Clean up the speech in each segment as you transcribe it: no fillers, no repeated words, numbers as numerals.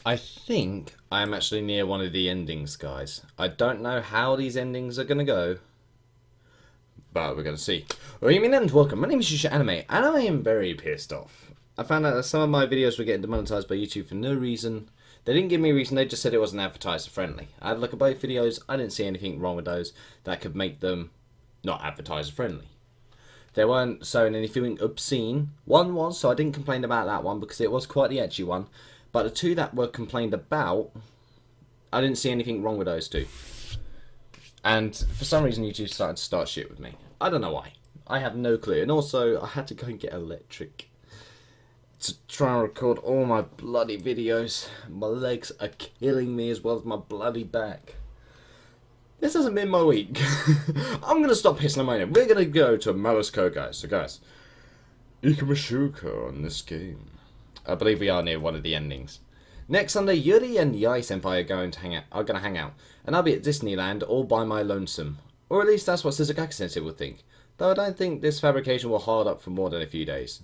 I think I'm actually near one of the endings, guys. I don't know how these endings are going to go, but we're going to see. Well, you mean and welcome. My name is Yuusha Anime, and I am very pissed off. I found out that some of my videos were getting demonetized by YouTube for no reason. They didn't give me a reason, they just said it wasn't advertiser friendly. I had a look at both videos, I didn't see anything wrong with those that could make them not advertiser friendly. They weren't showing anything obscene. One was, so I didn't complain about that one because it was quite the edgy one. But the two that were complained about, I didn't see anything wrong with those two. And for some reason YouTube started to start shit with me. I don't know why. I have no clue. And also, I had to go and get electric to try and record all my bloody videos. My legs are killing me as well as my bloody back. This hasn't been my week. I'm going to stop hissing a moment. We're going to go to Malus code, guys. So guys, Ikamashuka on this game. I believe we are near one of the endings. Next Sunday, Yuri and Yai Senpai are going to hang out. And I'll be at Disneyland all by my lonesome. Or at least that's what Suzukaki Sensei would think. Though I don't think this fabrication will hold up for more than a few days.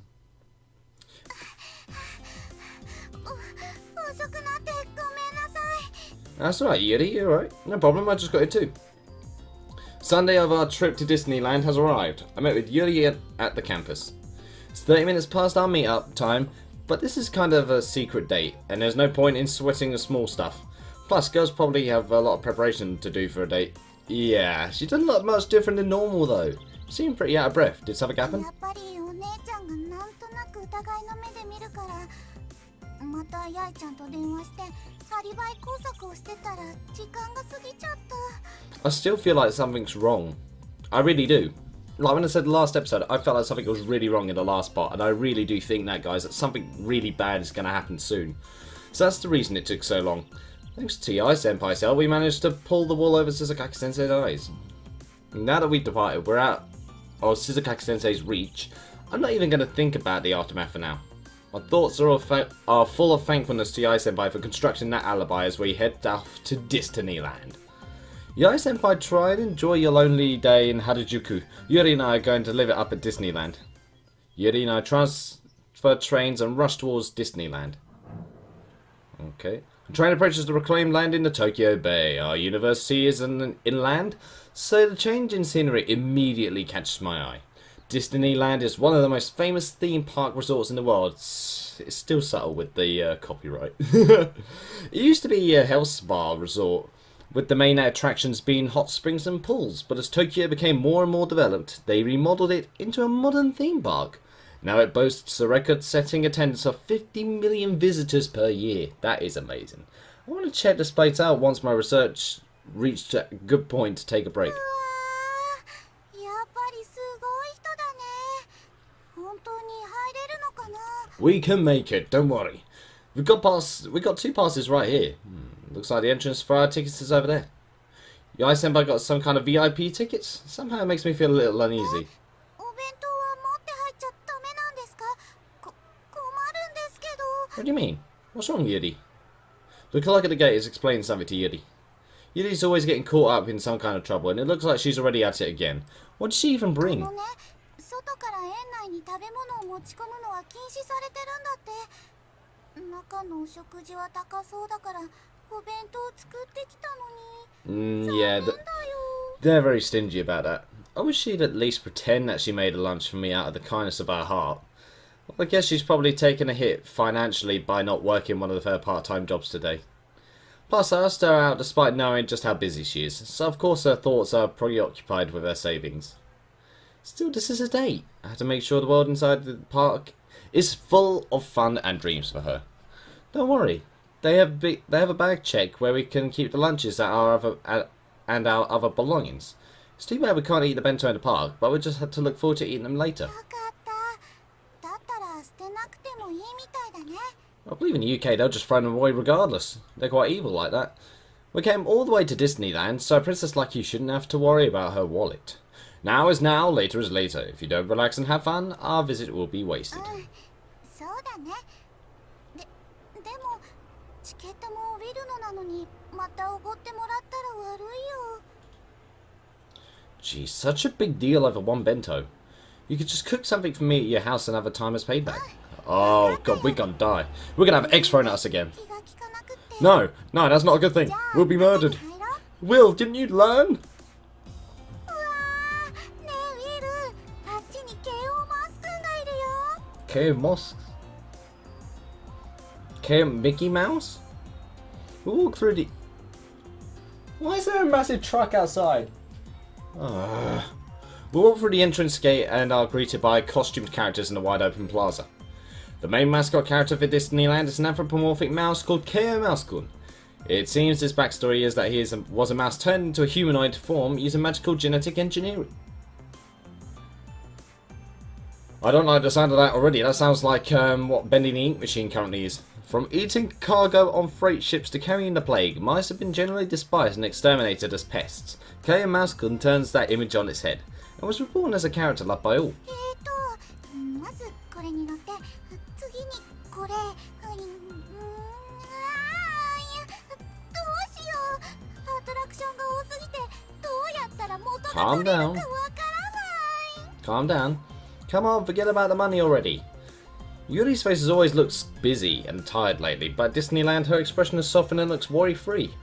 That's alright, Yuri, you're alright. No problem, I just got it too. Sunday of our trip to Disneyland has arrived. I met with Yuri at the campus. It's 30 minutes past our meet-up time, but this is kind of a secret date, and there's no point in sweating the small stuff. Plus, girls probably have a lot of preparation to do for a date. Yeah, she doesn't look much different than normal though. She seemed pretty out of breath. Did something happen? I still feel like something's wrong. I really do. Like when I said the last episode, I felt like something was really wrong in the last part, and I really do think that, guys, that something really bad is going to happen soon. So that's the reason it took so long. Thanks to Yai Senpai's help, we managed to pull the wool over Suzukaki Sensei's eyes. Now that we've departed, we're out of Suzukaki Sensei's reach. I'm not even going to think about the aftermath for now. My thoughts are full of thankfulness to Yai Senpai for constructing that alibi as we head off to Disneyland. Yai Senpai, try and enjoy your lonely day in Harajuku. Yuri and I are going to live it up at Disneyland. Yuri and I transfer trains and rush towards Disneyland. Okay. I'm trying to purchase the reclaimed land in the Tokyo Bay. Our university is inland, so the change in scenery immediately catches my eye. Disneyland is one of the most famous theme park resorts in the world. It's still subtle with the copyright. It used to be a health spa resort, with the main attractions being hot springs and pools, but as Tokyo became more and more developed, they remodeled it into a modern theme park. Now it boasts a record-setting attendance of 50 million visitors per year. That is amazing. I want to check this place out once my research reached a good point to take a break. We can make it, don't worry. We got two passes right here. Looks like the entrance for our tickets is over there. Yai Senpai got some kind of VIP tickets? Somehow it makes me feel a little uneasy. What do you mean? What's wrong, Yuri? The clerk at the gate is explaining something to Yuri. Yuri's always getting caught up in some kind of trouble, and it looks like she's already at it again. What did she even bring? Yeah, they're very stingy about that. I wish she'd at least pretend that she made a lunch for me out of the kindness of her heart. Well, I guess she's probably taken a hit financially by not working one of her part-time jobs today. Plus, I asked her out despite knowing just how busy she is, so of course her thoughts are preoccupied with her savings. Still, this is a date. I have to make sure the world inside the park is full of fun and dreams for her. Don't worry, they have a bag check where we can keep the lunches and our other belongings. It's too bad we can't eat the bento in the park, but we just have to look forward to eating them later. I believe in the UK they'll just throw them away regardless. They're quite evil like that. We came all the way to Disneyland, so a princess like you shouldn't have to worry about her wallet. Now is now, later is later. If you don't relax and have fun, our visit will be wasted. Geez, such a big deal over one bento. You could just cook something for me at your house and have a time as payback. Oh god, we're gonna die. We're gonna have eggs thrown at us again. No, no, that's not a good thing. We'll be murdered. Will, didn't you learn? KO Moss? KO Mickey Mouse? We'll walk through the... Why is there a massive truck outside? We'll walk through the entrance gate and are greeted by costumed characters in the wide open plaza. The main mascot character for Disneyland is an anthropomorphic mouse called KO Mouse-kun. It seems his backstory is that he was a mouse turned into a humanoid form using magical genetic engineering. I don't like the sound of that already. That sounds like what bending the ink machine currently is. From eating cargo on freight ships to carrying the plague, mice have been generally despised and exterminated as pests. KO Mouse-kun turns that image on its head, and was reborn as a character loved by all. Calm down. Calm down. Come on, forget about the money already. Yuri's face has always looked busy and tired lately, but at Disneyland her expression has softened and looks worry-free.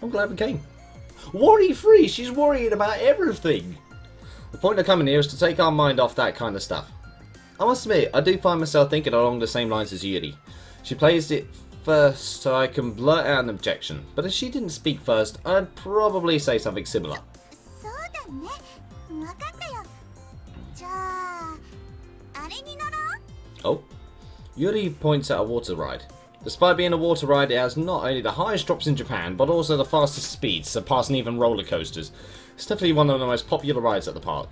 I'm glad we came. Worry-free? She's worried about everything! The point of coming here is to take our mind off that kind of stuff. I must admit, I do find myself thinking along the same lines as Yuri. She plays it first so I can blurt out an objection, but if she didn't speak first, I'd probably say something similar. Oh, Yuri points at a water ride. Despite being a water ride, it has not only the highest drops in Japan, but also the fastest speeds, surpassing even roller coasters. It's definitely one of the most popular rides at the park.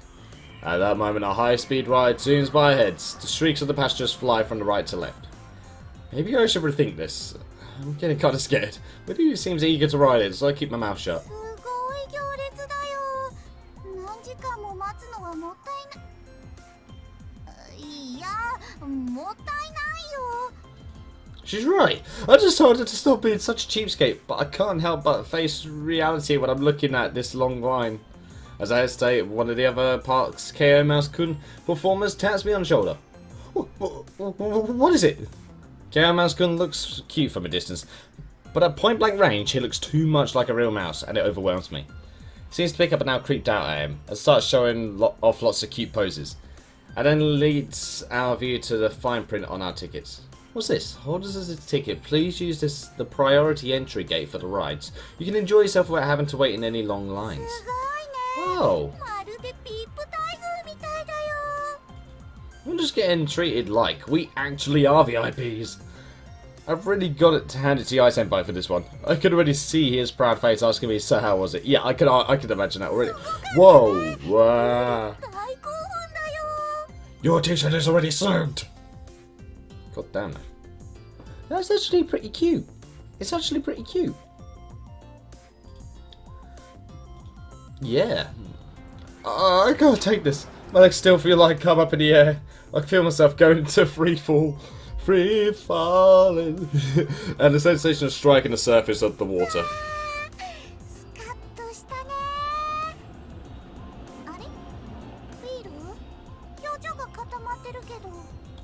At that moment, a high-speed ride zooms by our heads. The shrieks of the passengers fly from the right to left. Maybe I should rethink this. I'm getting kind of scared. But he seems eager to ride it, so I keep my mouth shut. She's right. I just told her to stop being such a cheapskate, but I can't help but face reality when I'm looking at this long line. As I hesitate, one of the other park's KO Mouse-kun performers taps me on the shoulder. What is it? KO Mouse-kun looks cute from a distance, but at point blank range he looks too much like a real mouse and it overwhelms me. He seems to pick up and now creeped out at him and starts showing off lots of cute poses, and then leads our view to the fine print on our tickets. What's this? Holders as a ticket, please use the priority entry gate for the rides. You can enjoy yourself without having to wait in any long lines. Oh. I'm just getting treated like we actually are VIPs. I've really got it to hand it to Yasenpai for this one. I could already see his proud face asking me, so how was it? Yeah, I could imagine that already. Whoa. Wow. Your t-shirt is already served. God damn it. That's actually pretty cute. It's actually pretty cute. Yeah. I can't take this. My legs still feel like come up in the air. I can feel myself going into free fall. Free falling. And the sensation of striking the surface of the water.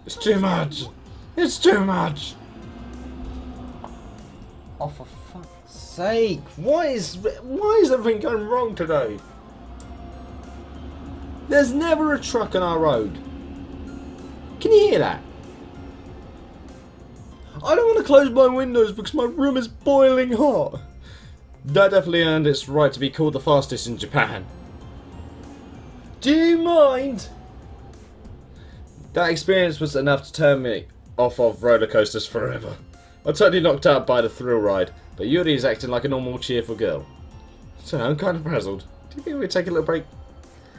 It's too much. It's too much. Oh, for fuck's sake! Why is everything going wrong today? There's never a truck on our road. Can you hear that? I don't want to close my windows because my room is boiling hot. That definitely earned its right to be called the fastest in Japan. Do you mind? That experience was enough to turn me off of roller coasters forever. I'm totally knocked out by the thrill ride, but Yuri is acting like a normal, cheerful girl. So I'm kind of frazzled. Do you think we'd take a little break?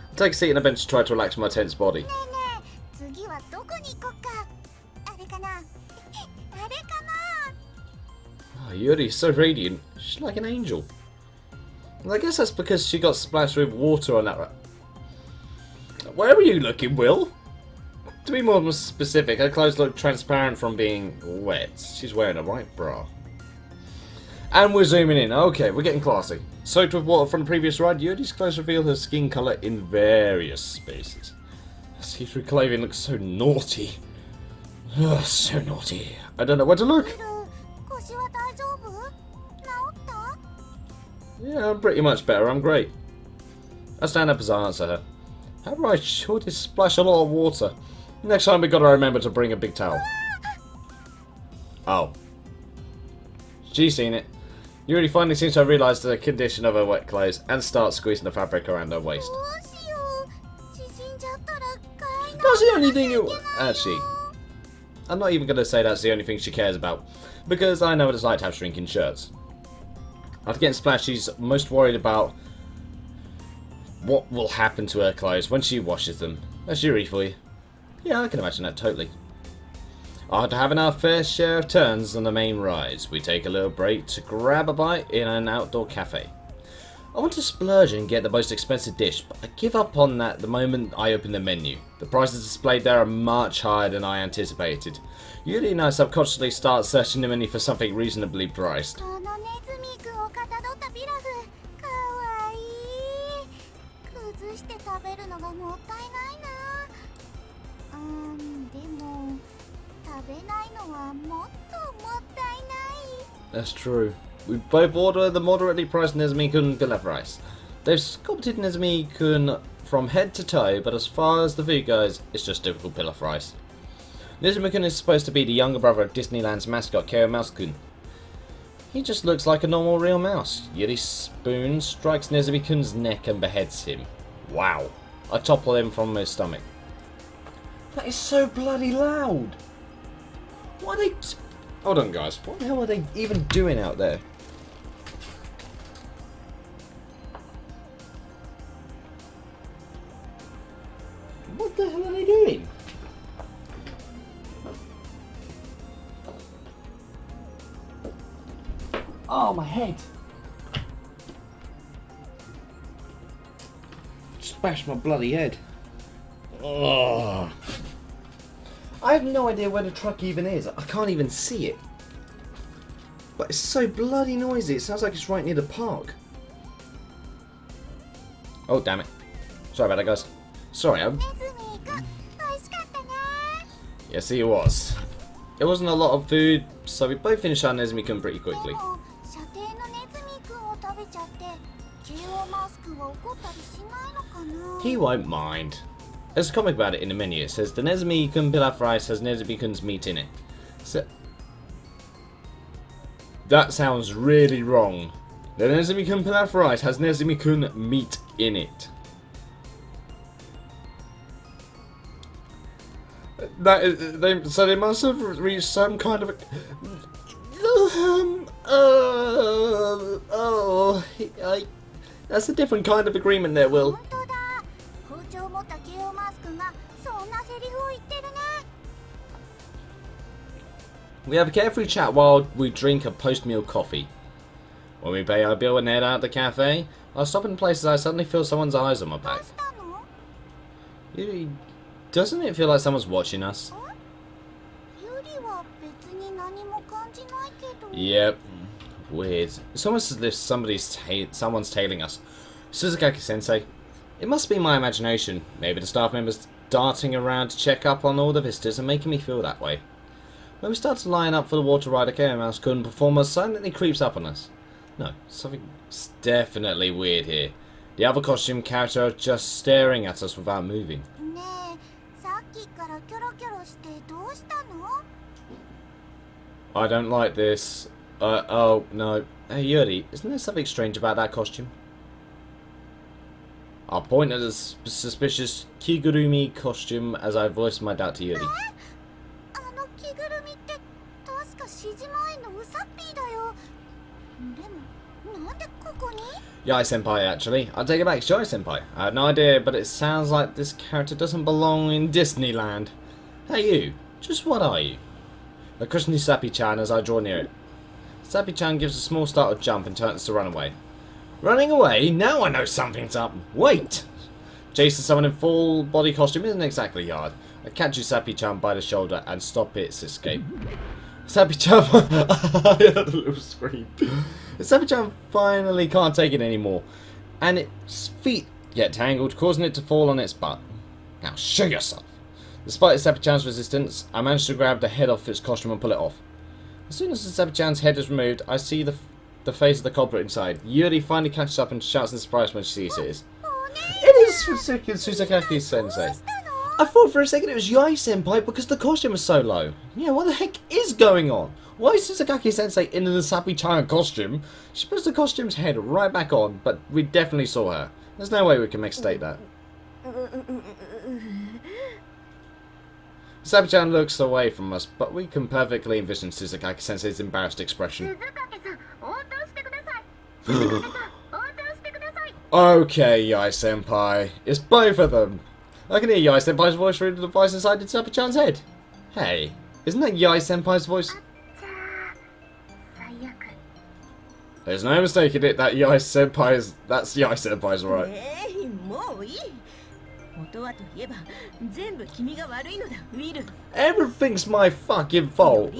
I'll take a seat on a bench to try to relax my tense body. Oh, Yuri's so radiant. She's like an angel. And I guess that's because she got splashed with water on that. Where are you looking, Will? To be more specific, her clothes look transparent from being wet. She's wearing a white bra. And we're zooming in. Okay, we're getting classy. Soaked with water from the previous ride, Yuri's clothes reveal her skin colour in various spaces. Her see-through clothing looks so naughty. Ugh, so naughty. I don't know where to look. Yeah, I'm pretty much better. I'm great. I stand up as I answer her. However, I sure did splash a lot of water. Next time we gotta remember to bring a big towel. Oh. She's seen it. Yuri finally seems to have realised the condition of her wet clothes and starts squeezing the fabric around her waist. That's the only thing you... Actually, I'm not even going to say that's the only thing she cares about, because I know what it's like to have shrinking shirts. After getting splashed, she's most worried about what will happen to her clothes when she washes them. That's Yuri for you. Yeah, I can imagine that totally. After having our fair share of turns on the main rides, we take a little break to grab a bite in an outdoor cafe. I want to splurge and get the most expensive dish, but I give up on that the moment I open the menu. The prices displayed there are much higher than I anticipated. Yuri and I subconsciously start searching the menu for something reasonably priced. That's true. We both order the moderately priced Nezumi-kun pilaf rice. They've sculpted Nezumi-kun from head to toe, but as far as the food goes, it's just typical pilaf rice. Nezumi-kun is supposed to be the younger brother of Disneyland's mascot, Keo Mouse-kun. He just looks like a normal real mouse. Yuri's spoon strikes Nezumi-kun's neck and beheads him. Wow. I topple him from his stomach. That is so bloody loud! What are they... Hold on, guys. What the hell are they even doing out there? What the hell are they doing? Oh, my head. Smashed my bloody head. Ugh. I have no idea where the truck even is. I can't even see it. But it's so bloody noisy. It sounds like it's right near the park. Oh, damn it. Sorry about that, guys. Sorry, Yes, it was. It wasn't a lot of food, so we both finished our Nezumi-kun pretty quickly. He won't mind. There's a comic about it in the menu. It says the Nezumi-kun pilaf rice has Nezumi-kun's meat in it. So that sounds really wrong. The Nezumi-kun pilaf rice has Nezumi-kun meat in it. That is, so they must have reached some kind of that's a different kind of agreement there, Will. We have a carefree chat while we drink a post-meal coffee. When we pay our bill and head out the cafe, I stop in places I suddenly feel someone's eyes on my back. Doesn't it feel like someone's watching us? Yep. Weird. It's almost as if someone's tailing us. Suzukaki-sensei. It must be my imagination. Maybe the staff members darting around to check up on all the visitors and making me feel that way. When we start to line up for the water ride, a Keo Mouse-kun performer silently creeps up on us. No, something's definitely weird here. The other costume character are just staring at us without moving. I don't like this. Oh, no. Hey, Yuri, isn't there something strange about that costume? I'll point at the suspicious Kigurumi costume as I voice my doubt to Yuri. Yai Senpai, actually. I'll take it back, it's Yai Senpai. I had no idea, but it sounds like this character doesn't belong in Disneyland. Hey you, just what are you? I question Sappy-chan as I draw near it. Sappy-chan gives a small startled jump and turns to run away. Running away? Now I know something's up. Wait! Chasing someone in full body costume isn't exactly hard. I catch Sappy-chan by the shoulder and stop its escape. Sappy-chan... I heard a little scream. Sappy-chan finally can't take it anymore, and its feet get tangled, causing it to fall on its butt. Now show yourself! Despite Sappy-chan's resistance, I managed to grab the head off its costume and pull it off. As soon as the Sappy-chan's head is removed, I see the the face of the culprit inside. Yuri finally catches up and shouts in surprise when she sees it. It is Susakaki Sensei. I thought for a second it was Yai Senpai because the costume was so low. Yeah, what the heck is going on? Why is Susakaki Sensei in an Asapi-chan costume? She puts the costume's head right back on, but we definitely saw her. There's no way we can mistake that. Asapi-chan looks away from us, but we can perfectly envision Susakaki Sensei's embarrassed expression. Okay, Yai Senpai. It's both of them. I can hear Yai Senpai's voice through the device inside Asapi-chan's head. Hey, isn't that Yai Senpai's voice? There's no mistaking it, that's Yai Senpai's right. Everything's my fucking fault.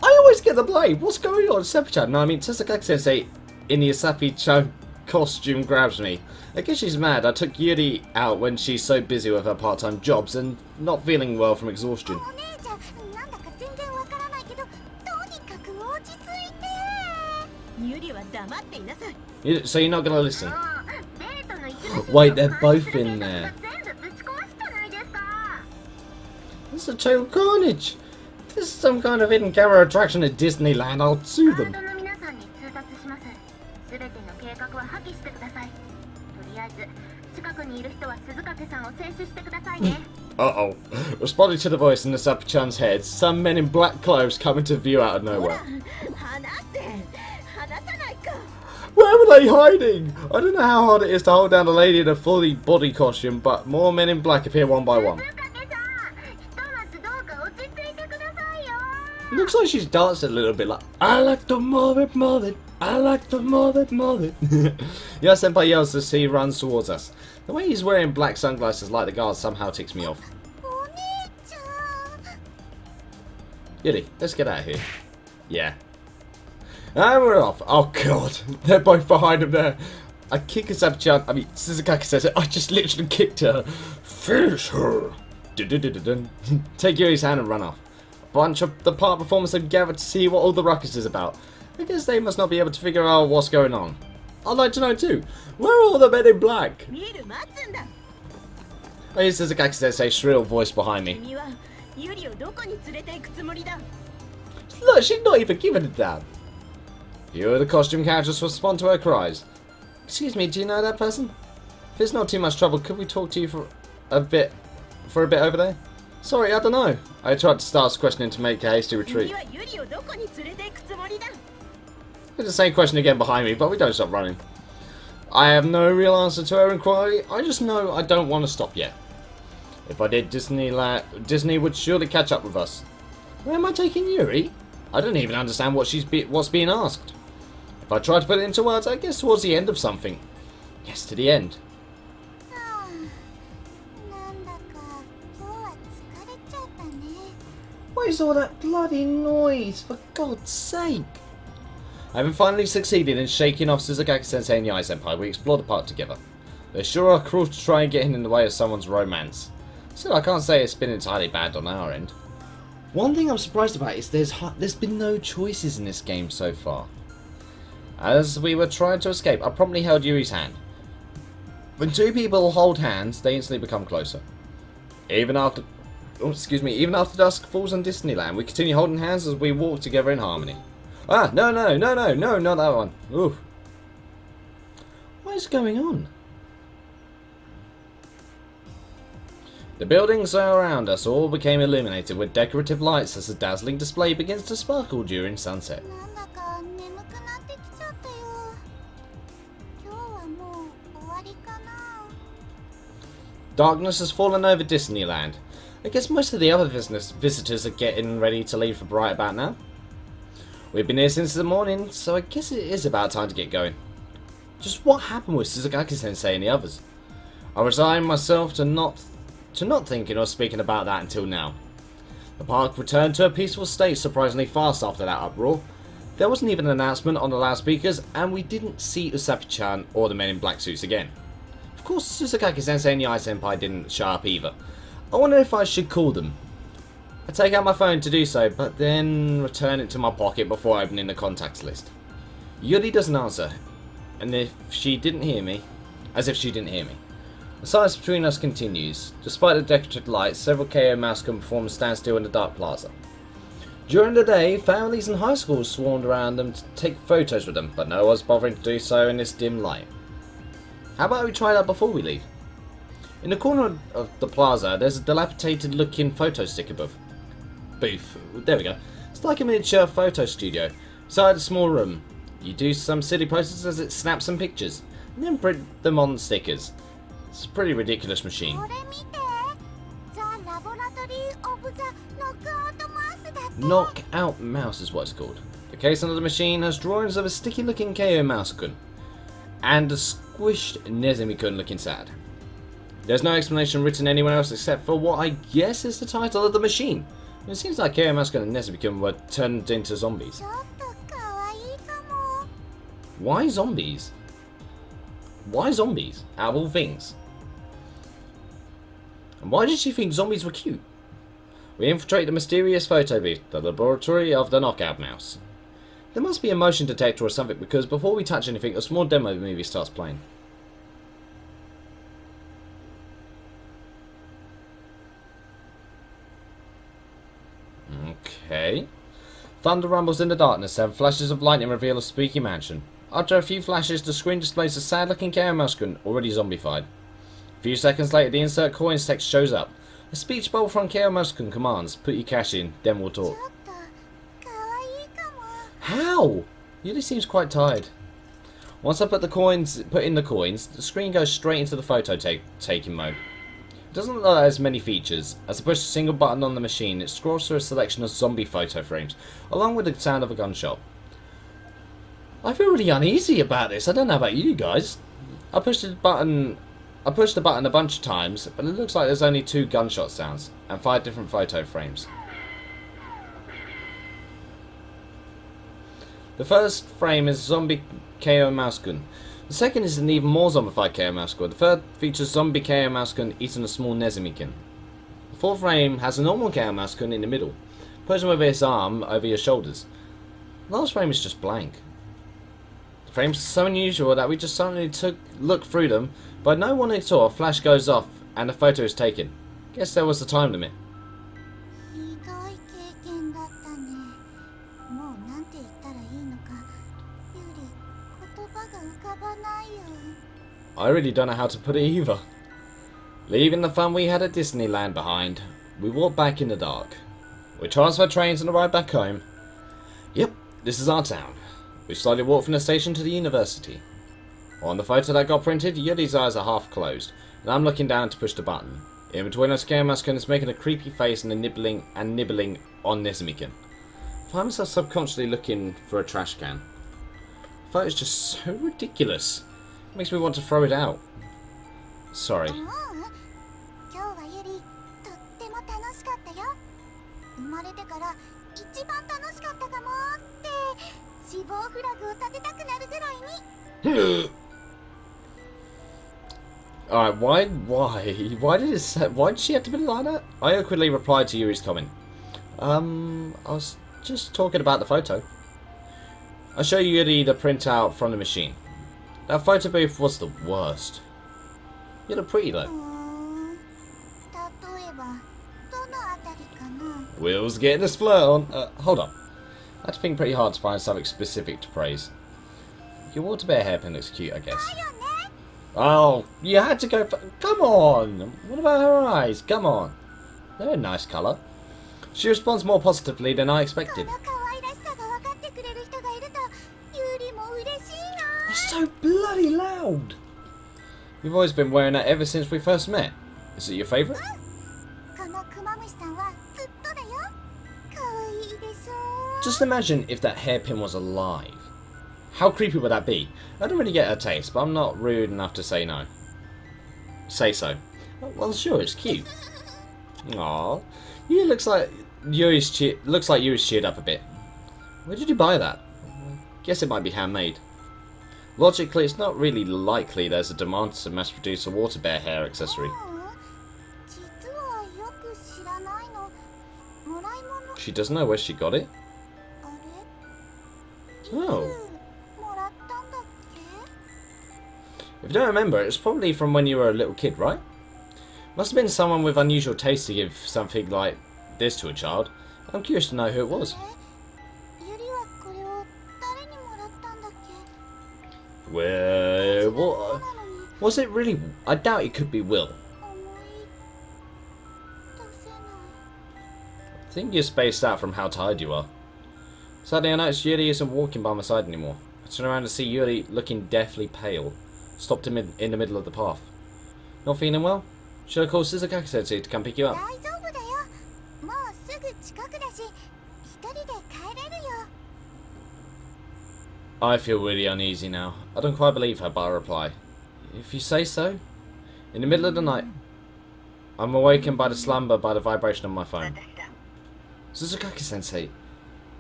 I always get the blame. What's going on, Asapi-chan? No, I mean, Susakaki Sensei in the Asapi-chan costume grabs me. I guess she's mad. I took Yuri out when she's so busy with her part-time jobs and not feeling well from exhaustion. So you're not gonna listen? Wait, they're both in there. This is a total carnage. This is some kind of hidden camera attraction at Disneyland. I'll sue them. Uh-oh. Responding to the voice in the Asapi-chan's head, some men in black clothes come into view out of nowhere. Where were they hiding? I don't know how hard it is to hold down a lady in a fully body costume, but more men in black appear one by one. Looks like she's dancing a little bit like, I like to move it, I like to move it. Yai Senpai yells as he runs towards us. The way he's wearing black sunglasses like the guards somehow ticks me off. Yuri, let's get out of here. Yeah. And we're off. Oh god, they're both behind him there. I kick Asapi-chan, I mean Susakaki says it, I just literally kicked her. Finish her. Take Yuri's hand and run off. A bunch of the park performers have gathered to see what all the ruckus is about. I guess they must not be able to figure out what's going on. I'd like to know too. Where are all the men in black? I hear Susakaki Sensei's shrill voice behind me. Look, she's not even giving a damn. Few of the costume characters respond to her cries. Excuse me, do you know that person? If it's not too much trouble, could we talk to you for a bit over there? Sorry, I don't know. I tried to start questioning to make a hasty retreat. It's the same question again behind me, but we don't stop running. I have no real answer to her inquiry. I just know I don't want to stop yet. If I did, Disney would surely catch up with us. Where am I taking Yuri? I don't even understand what's being asked. If I try to put it into words, I guess towards the end of something. Yes, to the end. What is all that bloody noise, for God's sake? Having finally succeeded in shaking off Susakaki Sensei and Yai Senpai, we explore the park together. They sure are cruel to try and get in the way of someone's romance. Still, I can't say it's been entirely bad on our end. One thing I'm surprised about is there's been no choices in this game so far. As we were trying to escape, I promptly held Yuri's hand. When two people hold hands, they instantly become closer. Even after dusk falls on Disneyland, we continue holding hands as we walk together in harmony. Ah, no, not that one. Oof. What is going on? The buildings around us all became illuminated with decorative lights as the dazzling display begins to sparkle during sunset. Darkness has fallen over Disneyland. I guess most of the other visitors are getting ready to leave for Bright about now. We've been here since the morning, so I guess it is about time to get going. Just what happened with Susakaki Sensei and the others? I resigned myself to not thinking or speaking about that until now. The park returned to a peaceful state surprisingly fast after that uproar. There wasn't even an announcement on the loudspeakers, and we didn't see Asapi-chan or the men in black suits again. Of course, Susakaki Sensei and Yai Senpai didn't show up either. I wonder if I should call them. I take out my phone to do so, but then return it to my pocket before opening the contacts list. Yuri doesn't answer, and if she didn't hear me, as if she didn't hear me. The silence between us continues. Despite the decorative lights, several KO masks can perform a standstill in the dark plaza. During the day, families and high schools swarmed around them to take photos with them, but no one's bothering to do so in this dim light. How about we try that before we leave? In the corner of the plaza, there's a dilapidated looking photo sticker booth. There we go. It's like a miniature photo studio. Inside a small room, you do some silly poses as it snaps some pictures, and then print them on stickers. It's a pretty ridiculous machine. Knockout mouse is what it's called. The case under the machine has drawings of a sticky looking KO mouse-kun and a squished Nezumi-kun looking sad. There's no explanation written anywhere else except for what I guess is the title of the machine. It seems like KO mouse-kun and Nezumi-kun were turned into zombies. Why zombies? Why zombies? Out of all things. And why did she think zombies were cute? We infiltrate the mysterious photo booth, the laboratory of the knockout mouse. There must be a motion detector or something because before we touch anything, a small demo movie starts playing. Okay. Thunder rumbles in the darkness and flashes of lightning reveal a spooky mansion. After a few flashes, the screen displays a sad-looking KO mouse-kun already zombified. A few seconds later, the insert coins text shows up. A speech bubble from KO mouse-kun commands, put your cash in, then we'll talk. How? Yuri seems quite tired. Once I put in the coins, the screen goes straight into the photo taking mode. It doesn't look like it has many features. As I push a single button on the machine, it scrolls through a selection of zombie photo frames, along with the sound of a gunshot. I feel really uneasy about this. I don't know about you guys. I pushed the button a bunch of times, but it looks like there's only 2 gunshot sounds and 5 different photo frames. The first frame is zombie KO mouse-kun. The second is an even more zombified KO mouse-kun. The third features zombie KO mouse-kun eating a small Nezumi-kun. The fourth frame has a normal KO mouse-kun in the middle, posing with his arm over your shoulders. The last frame is just blank. The frames are so unusual that we just suddenly look through them, but no one at all. A flash goes off and a photo is taken. Guess there was a time limit. I really don't know how to put it either. Leaving the fun we had at Disneyland behind, we walk back in the dark. We transfer trains on the ride back home. Yep, this is our town. We slowly walk from the station to the university. On the photo that got printed, Yuri's eyes are half closed, and I'm looking down to push the button. In between us, KO mouse-kun is making a creepy face and nibbling on Nezumi-kun. I find myself subconsciously looking for a trash can. The photo's just so ridiculous. It makes me want to throw it out. Sorry. Alright, why did she have to be like that? I awkwardly replied to Yuri's comment. I was just talking about the photo. I'll show Yuri the printout from the machine. That photo booth was the worst. You look pretty though. Will's getting his flirt on. Hold on. I had to think pretty hard to find something specific to praise. Your water bear hairpin looks cute, I guess. Oh, you had to go for... Come on! What about her eyes? Come on. They're a nice colour. She responds more positively than I expected. It's so bloody loud! You've always been wearing that ever since we first met. Is it your favourite? Just imagine if that hairpin was alive. How creepy would that be? I don't really get her taste, but I'm not rude enough to say no. Say so. Well, sure, it's cute. Aww. You looks like Yuri's cheered up a bit. Where did you buy that? Guess it might be handmade. Logically, it's not really likely there's a demand to mass produce a water bear hair accessory. She doesn't know where she got it. Oh. If you don't remember, it was probably from when you were a little kid, right? Must have been someone with unusual taste to give something like this to a child. I'm curious to know who it was. Well, what? Was it really? I doubt it could be Will. I think you're spaced out from how tired you are. Suddenly I noticed Yuri isn't walking by my side anymore. I turned around to see Yuri looking deathly pale. Stopped him in the middle of the path. Not feeling well? Should I call Shizukaki-sensei to come pick you up? I feel really uneasy now. I don't quite believe her, but I reply. If you say so. In the middle of the night, I'm awakened by the slumber by the vibration of my phone. Shizukaki-sensei,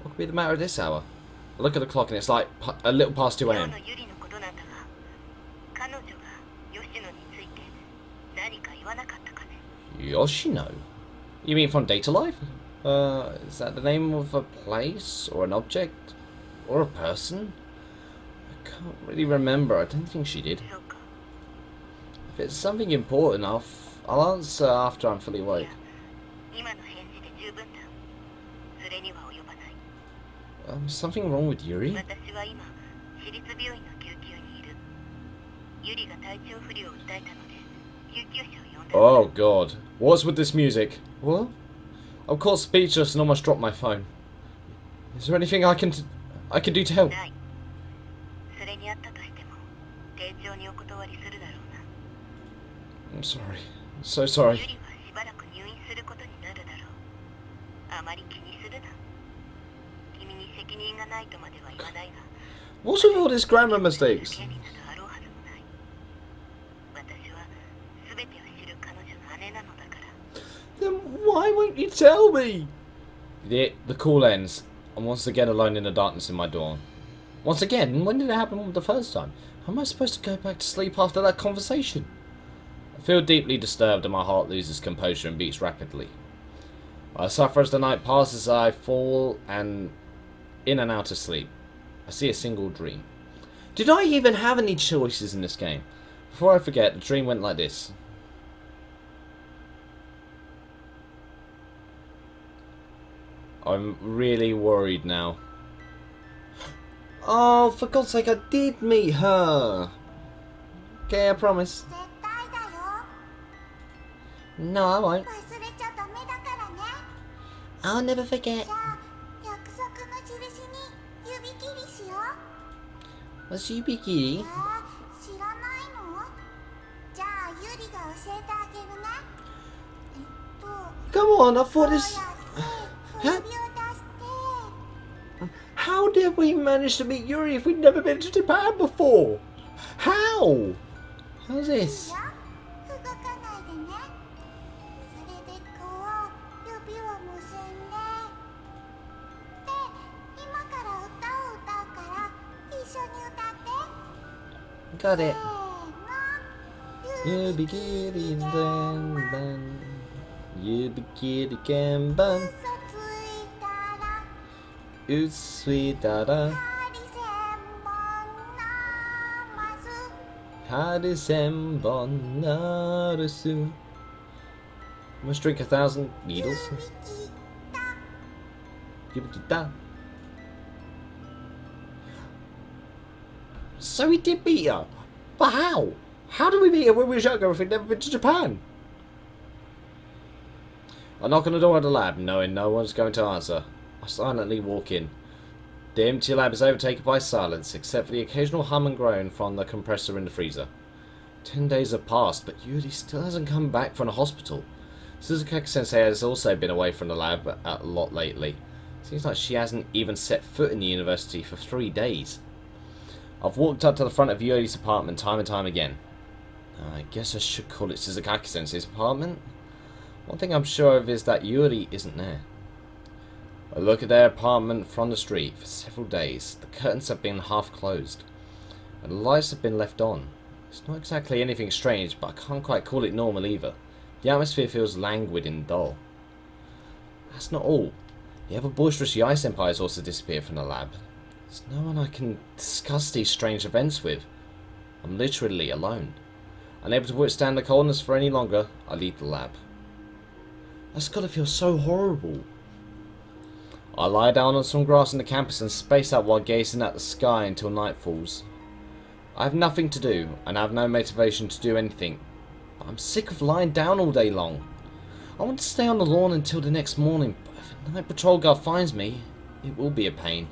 what could be the matter at this hour? I look at the clock and it's like a little past 2 AM. Yoshino? You mean from Data Life? Is that the name of a place? Or an object? Or a person? I can't really remember. I don't think she did. If it's something important, I'll answer after I'm fully awake. Something wrong with Yuri? Oh god. What's with this music? What? I'm caught speechless and almost dropped my phone. Is there anything I can do to help? I'm sorry. I'm so sorry. What's with all these grammar mistakes? Then why won't you tell me? The call ends. I'm once again alone in the darkness in my dorm. Once again? When did it happen the first time? How am I supposed to go back to sleep after that conversation? I feel deeply disturbed and my heart loses composure and beats rapidly. I suffer as the night passes. I fall in and out of sleep. I see a single dream. Did I even have any choices in this game? Before I forget, the dream went like this. I'm really worried now. Oh, for God's sake, I did meet her. Okay, I promise. No, I won't. I'll never forget. What's Yubikiri? Come on, I thought this... How did we manage to meet Yuri if we'd never been to Japan before? How? How's this? Got it. Yubikiri Genban. Yubikiri Genban. Utsuitara. Harisenbon narusu. Must drink 1,000 needles. Yubikita. So we did meet her. But how? How did we meet her when we were younger if we'd never been to Japan? I knock on the door of the lab, knowing no one's going to answer. I silently walk in. The empty lab is overtaken by silence, except for the occasional hum and groan from the compressor in the freezer. 10 days have passed, but Yuri still hasn't come back from the hospital. Shizukaki-sensei has also been away from the lab a lot lately. Seems like she hasn't even set foot in the university for 3 days. I've walked up to the front of Yuri's apartment time and time again. I guess I should call it Shizukaki-sensei's apartment. One thing I'm sure of is that Yuri isn't there. I look at their apartment from the street for several days. The curtains have been half closed, and the lights have been left on. It's not exactly anything strange, but I can't quite call it normal either. The atmosphere feels languid and dull. That's not all. The other boisterous Yai senpai has also disappeared from the lab. There's no one I can discuss these strange events with. I'm literally alone. Unable to withstand the coldness for any longer, I leave the lab. That's gotta feel so horrible. I lie down on some grass in the campus and space out while gazing at the sky until night falls. I have nothing to do, and I have no motivation to do anything. But I'm sick of lying down all day long. I want to stay on the lawn until the next morning, but if a night patrol guard finds me, it will be a pain.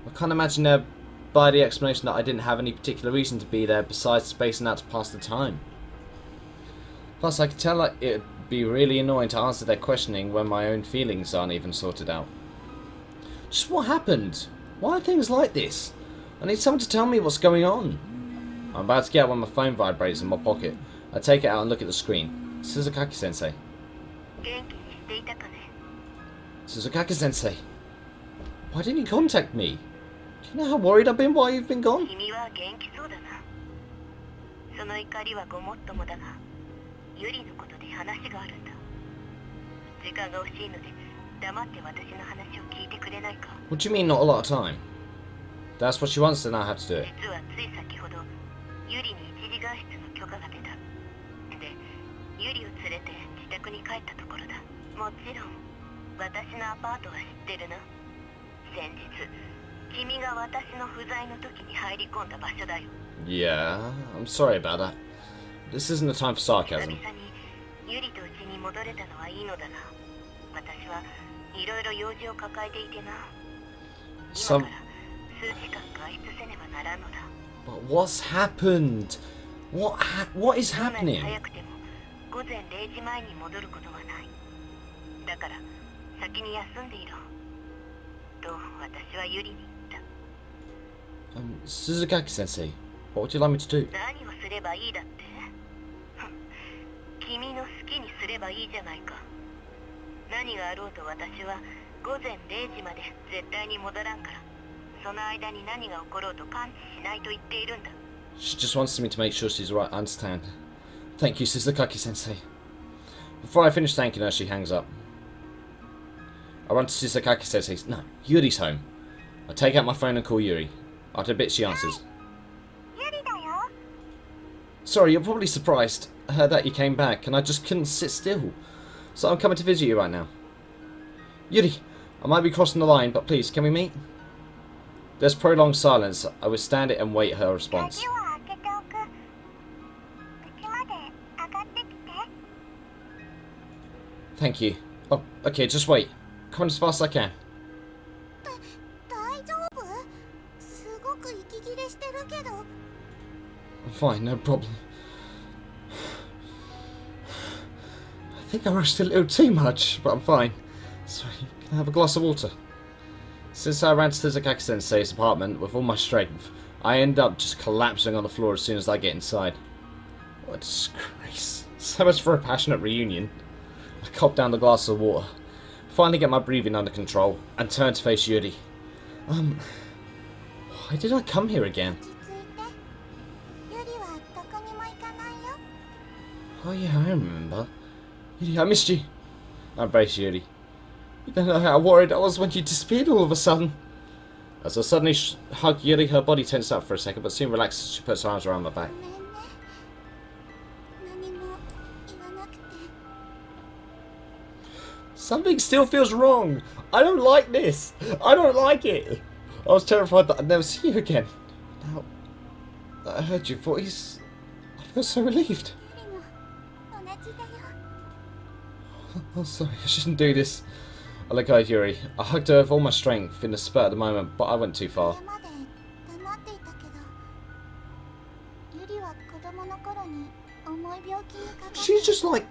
I can't imagine there by the explanation that I didn't have any particular reason to be there besides spacing out to pass the time. Plus, I could tell it would be really annoying to answer their questioning when my own feelings aren't even sorted out. Just what happened? Why are things like this? I need someone to tell me what's going on. I'm about to get out when my phone vibrates in my pocket. I take it out and look at the screen. Suzukaki-sensei. Suzukaki-sensei. Why didn't you contact me? Do you know how worried I've been while you've been gone? What do you mean not a lot of time? That's what she wants, then I have to do it. Yeah, I'm sorry about that. This isn't the time for sarcasm. But what's happened? What is happening? Suzukaki-sensei, what would you like me to do? She just wants me to make sure she's right. I understand. Thank you, Suzukaki-sensei. Before I finish thanking her, she hangs up. I run to Suzukaki-sensei's. No, Yuri's home. I take out my phone and call Yuri. After a bit, she answers. Sorry, you're probably surprised. I heard that you came back, and I just couldn't sit still. So I'm coming to visit you right now. Yuri, I might be crossing the line, but please, can we meet? There's prolonged silence. I withstand it and wait her response. Thank you. Oh, okay, just wait. Come on as fast as I can. I'm fine, no problem. I think I rushed a little too much, but I'm fine. Sorry, can I have a glass of water? Since I ran to Suzukaki-sensei's apartment with all my strength, I end up just collapsing on the floor as soon as I get inside. What a disgrace. So much for a passionate reunion. I gulp down the glass of water, finally get my breathing under control, and turn to face Yuri. Why did I come here again? Oh yeah, I remember. Yuri, I missed you. I embrace Yuri. You don't know how worried I was when you disappeared all of a sudden. As I suddenly hug Yuri, her body tensed up for a second, but soon relaxes as she puts her arms around my back. Something still feels wrong. I don't like this. I don't like it. I was terrified that I'd never see you again. Now that I heard your voice, I feel so relieved. Oh, sorry, I shouldn't do this. I let go of Yuri. I hugged her with all my strength in the spurt at the moment, but I went too far. She's just like...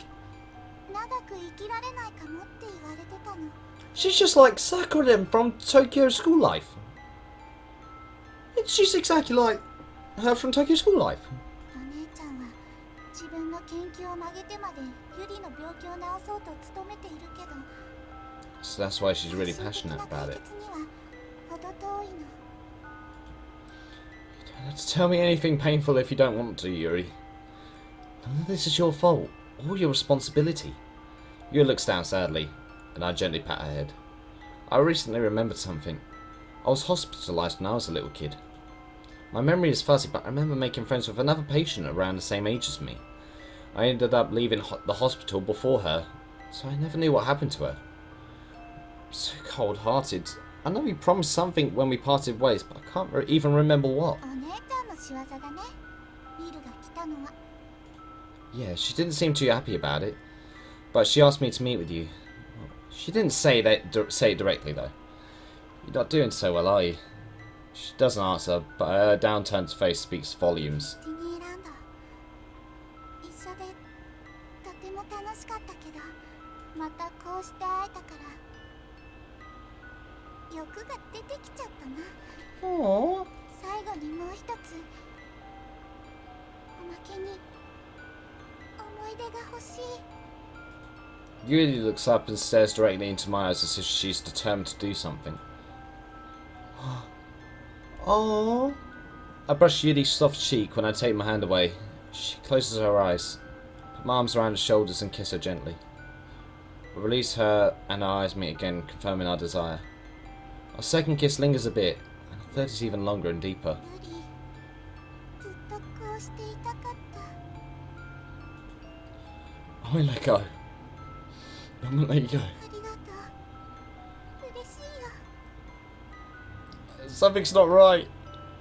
She's just like Sakura from Tokyo School Life. She's exactly like her from Tokyo School Life. So that's why she's really passionate about it. You don't have to tell me anything painful if you don't want to, Yuri. None of this is your fault, or your responsibility. Yuri looks down sadly, and I gently pat her head. I recently remembered something. I was hospitalised when I was a little kid. My memory is fuzzy, but I remember making friends with another patient around the same age as me. I ended up leaving the hospital before her, so I never knew what happened to her. So cold-hearted. I know we promised something when we parted ways, but I can't even remember what. Yeah, she didn't seem too happy about it, but she asked me to meet with you. She didn't say it directly, though. You're not doing so well, are you? She doesn't answer, but her downturned face speaks volumes. Aww. Yuri looks up and stares directly into my eyes as if she's determined to do something. Aww. I brush Yuri's soft cheek when I take my hand away. She closes her eyes, put my arms around her shoulders and kiss her gently. I release her and our eyes meet again, confirming our desire. Our second kiss lingers a bit, and the third is even longer and deeper. I won't let go. I'm gonna let you go. Something's not right.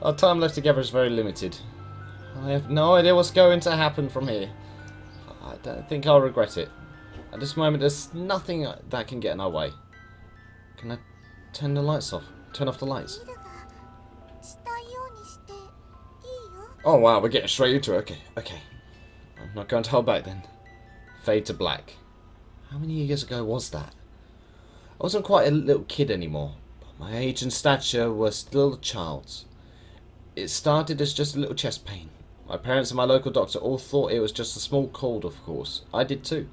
Our time left together is very limited. I have no idea what's going to happen from here. I don't think I'll regret it. At this moment, there's nothing that can get in our way. Can I turn the lights off? Turn off the lights. Oh wow, we're getting straight into it. Okay. I'm not going to hold back then. Fade to black. How many years ago was that? I wasn't quite a little kid anymore, but my age and stature were still a child's. It started as just a little chest pain. My parents and my local doctor all thought it was just a small cold, of course. I did too.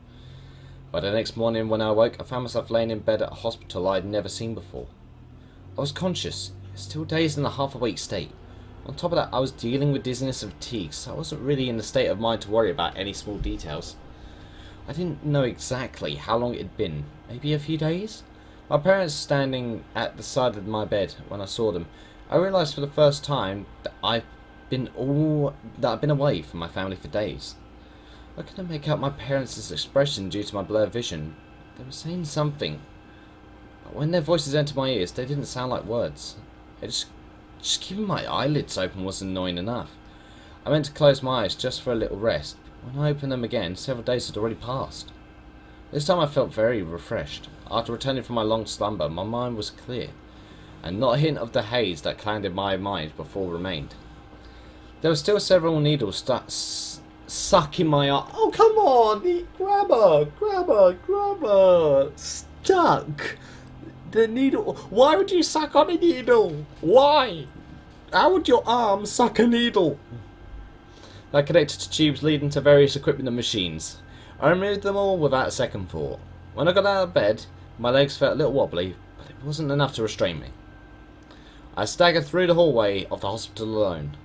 But the next morning when I awoke, I found myself laying in bed at a hospital I'd never seen before. I was conscious, still dazed in a half-awake state. On top of that, I was dealing with dizziness and fatigue, so I wasn't really in the state of mind to worry about any small details. I didn't know exactly how long it had been, maybe a few days? My parents standing at the side of my bed when I saw them. I realised for the first time that I've been away from my family for days. I couldn't make out my parents' expression due to my blurred vision. They were saying something, but when their voices entered my ears, they didn't sound like words. Just keeping my eyelids open was annoying enough. I meant to close my eyes just for a little rest, but when I opened them again, several days had already passed. This time I felt very refreshed. After returning from my long slumber, my mind was clear, and not a hint of the haze that clouded my mind before remained. There were still several needles stuck in my eye. Oh, come on! Grab her! Stuck! The needle. Why would you suck on a needle? Why? How would your arm suck a needle? That connected to tubes leading to various equipment and machines. I removed them all without a second thought. When I got out of bed, my legs felt a little wobbly, but it wasn't enough to restrain me. I staggered through the hallway of the hospital alone.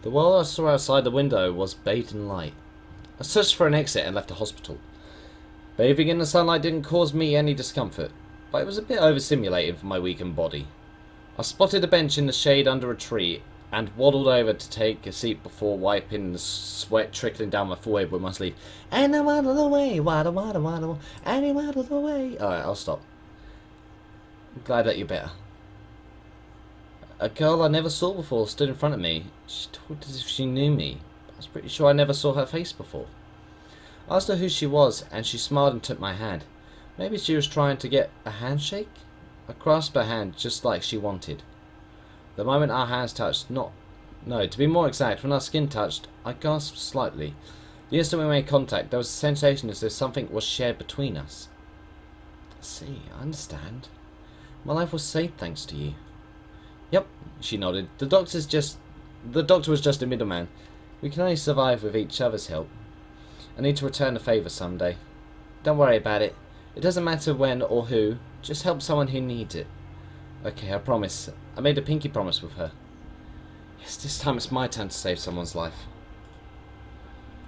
The world I saw outside the window was bathed in light. I searched for an exit and left the hospital. Bathing in the sunlight didn't cause me any discomfort, but it was a bit overstimulating for my weakened body. I spotted a bench in the shade under a tree and waddled over to take a seat before wiping the sweat trickling down my forehead with my sleeve. And I'm out of the way, and I'm out of the way. Alright, I'll stop. I'm glad that you're better. A girl I never saw before stood in front of me. She talked as if she knew me, but I was pretty sure I never saw her face before. I asked her who she was, and she smiled and took my hand. Maybe she was trying to get a handshake? I grasped her hand just like she wanted. The moment our hands touched, to be more exact, when our skin touched, I gasped slightly. The instant we made contact, there was a sensation as if something was shared between us. I see, I understand. My life was saved thanks to you. Yep, she nodded. The doctor was just a middleman. We can only survive with each other's help. I need to return the favour someday. Don't worry about it. It doesn't matter when or who. Just help someone who needs it. Okay, I promise. I made a pinky promise with her. Yes, this time it's my turn to save someone's life.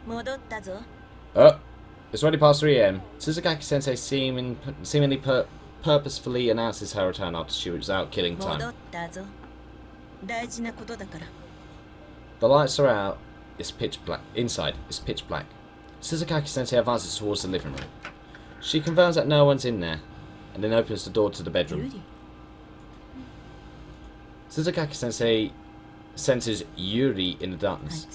It's already past 3 AM. Suzugaki-sensei seemingly purposefully announces her return after she was out killing time. The lights are out. It's pitch black. Inside, it's pitch black. Suzukaki-sensei advances towards the living room. She confirms that no one's in there, and then opens the door to the bedroom. Suzukaki-sensei senses Yuri in the darkness.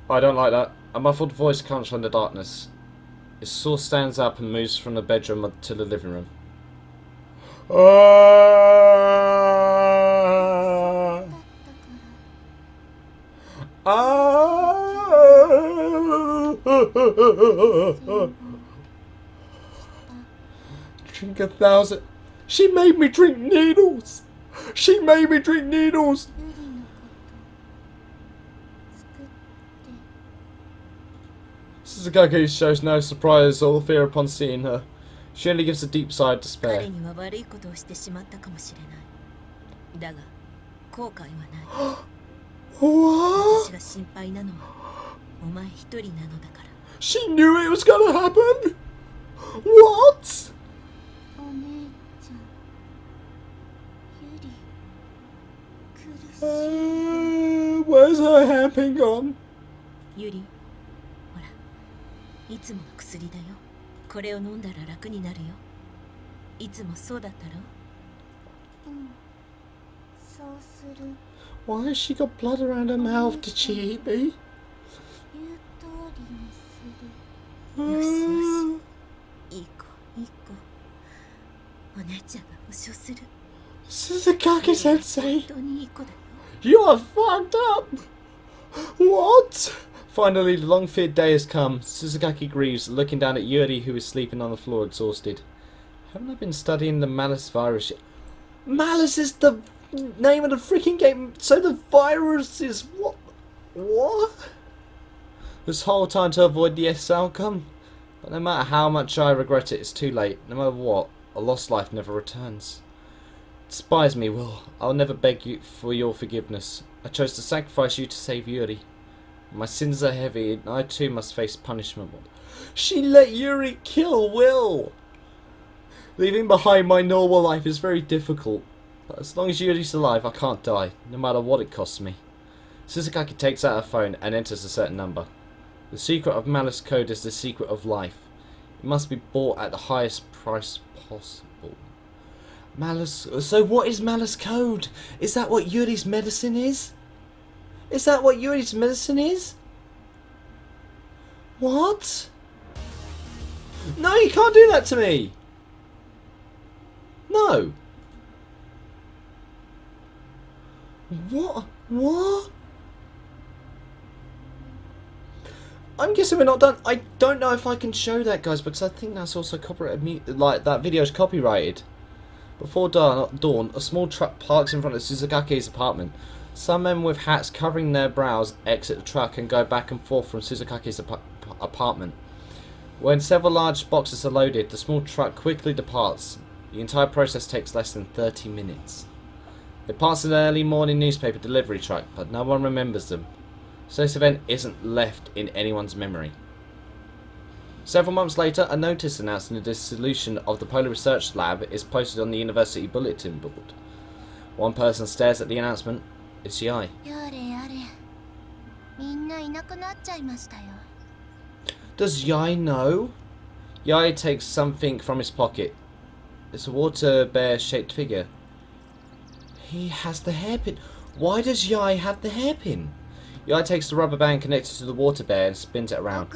I don't like that. A muffled voice comes from the darkness. His sword stands up and moves from the bedroom to the living room. Drink 1,000. She made me drink needles. She made me drink needles. Suzukaki shows no surprise or fear upon seeing her. She only gives a deep sigh of despair. What? She knew it was gonna happen? What? Where's her hairpin gone? Yuri, いつもの薬だよ。これを飲んだら楽になるよ。いつもそうだったろ？うん。そうする。Why has she got blood around her mouth? Did she eat me? 言う通りにする。よしよし。いい子、いい子。お姉ちゃんが保証する。Suzukaki-sensei! 本当にいい子だよ。You are fucked up! What? Finally, the long-feared day has come. Suzukaki grieves, looking down at Yuri, who is sleeping on the floor, exhausted. Haven't I been studying the Malus virus yet? Malus is the name of the freaking game, so the virus is what? What? This whole time to avoid the S outcome. But no matter how much I regret it, it's too late. No matter what, a lost life never returns. Despise me, Will. I'll never beg you for your forgiveness. I chose to sacrifice you to save Yuri. My sins are heavy, and I too must face punishment. She let Yuri kill Will! Leaving behind my normal life is very difficult. But as long as Yuri's alive, I can't die, no matter what it costs me. Suzukaki takes out her phone and enters a certain number. The secret of Malus code is the secret of life. It must be bought at the highest price possible. Malus... So what is Malus code? Is that what Yuri's medicine is? Is that what Yuri's medicine is? What? No, you can't do that to me! No! What? What? I'm guessing we're not done. I don't know if I can show that, guys, because I think that's also copyrighted. Like, that video's copyrighted. Before dawn, a small truck parks in front of Suzukaki's apartment. Some men with hats covering their brows exit the truck and go back and forth from Suzukaki's apartment. When several large boxes are loaded, the small truck quickly departs. The entire process takes less than 30 minutes. They pass an early morning newspaper delivery truck, but no one remembers them. So this event isn't left in anyone's memory. Several months later, a notice announcing the dissolution of the Polar Research Lab is posted on the university bulletin board. One person stares at the announcement. It's Yai. Does Yai know? Yai takes something from his pocket. It's a water bear shaped figure. He has the hairpin. Why does Yai have the hairpin? Yai takes the rubber band connected to the water bear and spins it around.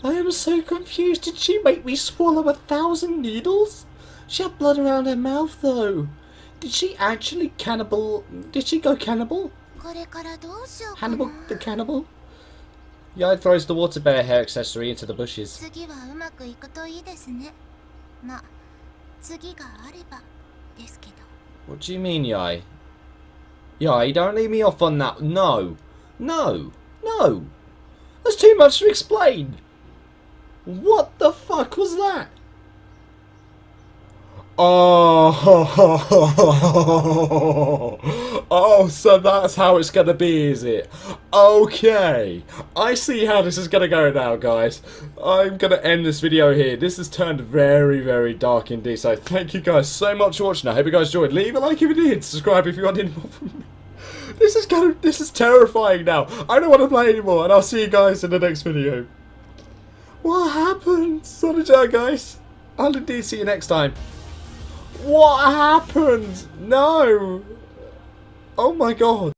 I am so confused. Did she make me swallow 1,000 needles? She had blood around her mouth though. Did she actually cannibal? Did she go cannibal? Hannibal the cannibal? Yai throws the water bear hair accessory into the bushes. What do you mean, Yai? Yai, don't leave me off on that. No. No. No. That's too much to explain. What the fuck was that? Oh, oh, so that's how it's gonna be, is it? Okay, I see how this is gonna go now, guys. I'm gonna end this video here. This has turned very, very dark indeed. So thank you guys so much for watching. I hope you guys enjoyed. Leave a like if you did. Subscribe if you want any more from me. This is terrifying now. I don't want to play anymore, and I'll see you guys in the next video. What happened? Sorry, guys. I'll indeed see you next time. What happened? No! Oh my god.